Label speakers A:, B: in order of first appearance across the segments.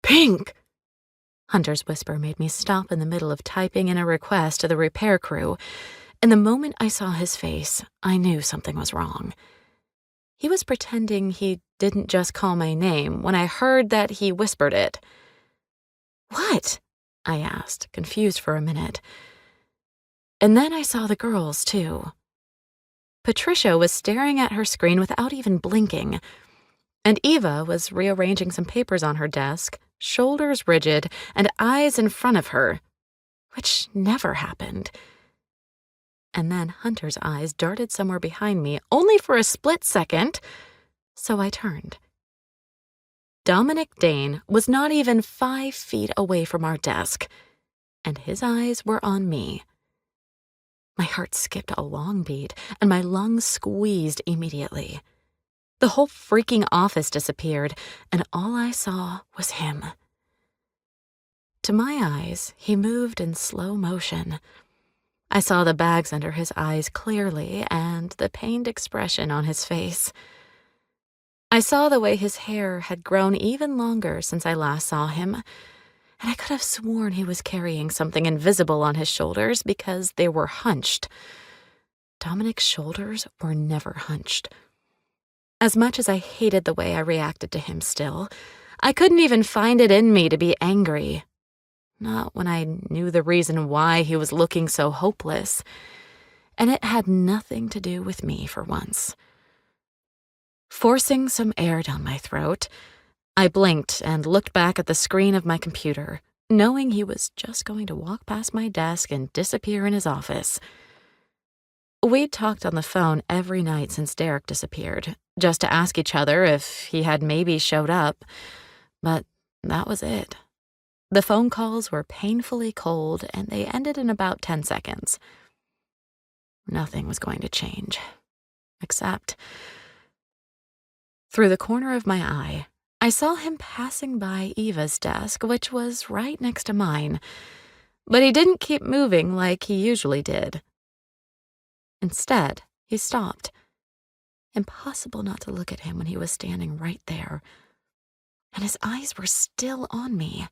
A: Pink! Hunter's whisper made me stop in the middle of typing in a request to the repair crew, and the moment I saw his face, I knew something was wrong. He was pretending he didn't just call my name when I heard that he whispered it. "What?" I asked, confused for a minute. And then I saw the girls, too. Patricia was staring at her screen without even blinking, and Eva was rearranging some papers on her desk, shoulders rigid and eyes in front of her, which never happened. And then Hunter's eyes darted somewhere behind me, only for a split second, so I turned. Dominic Dane was not even 5 feet away from our desk, and his eyes were on me. My heart skipped a long beat, and my lungs squeezed immediately. The whole freaking office disappeared, and all I saw was him. To my eyes, he moved in slow motion. I saw the bags under his eyes clearly and the pained expression on his face. I saw the way his hair had grown even longer since I last saw him, and I could have sworn he was carrying something invisible on his shoulders because they were hunched. Dominic's shoulders were never hunched. As much as I hated the way I reacted to him still, I couldn't even find it in me to be angry. Not when I knew the reason why he was looking so hopeless. And it had nothing to do with me for once. Forcing some air down my throat, I blinked and looked back at the screen of my computer, knowing he was just going to walk past my desk and disappear in his office. We'd talked on the phone every night since Derek disappeared, just to ask each other if he had maybe showed up, but that was it. The phone calls were painfully cold, and they ended in about 10 seconds. Nothing was going to change, except through the corner of my eye, I saw him passing by Eva's desk, which was right next to mine, but he didn't keep moving like he usually did. Instead, he stopped. Impossible not to look at him when he was standing right there, and his eyes were still on me.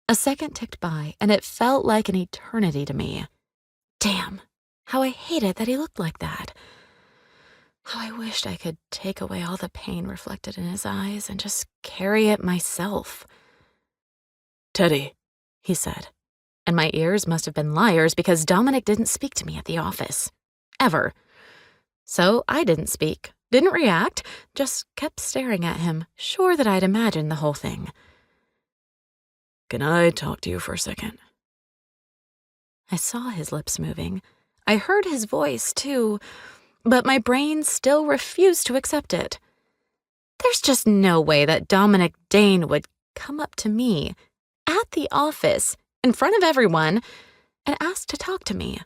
A: A second ticked by, and it felt like an eternity to me. Damn, how I hated that he looked like that. How I wished I could take away all the pain reflected in his eyes and just carry it myself. "Teddy," he said, and my ears must have been liars because Dominic didn't speak to me at the office. Ever. So I didn't speak, didn't react, just kept staring at him, sure that I'd imagined the whole thing. "Can I talk to you for a second?" I saw his lips moving. I heard his voice, too, but my brain still refused to accept it. There's just no way that Dominic Dane would come up to me, at the office, in front of everyone, and ask to talk to me.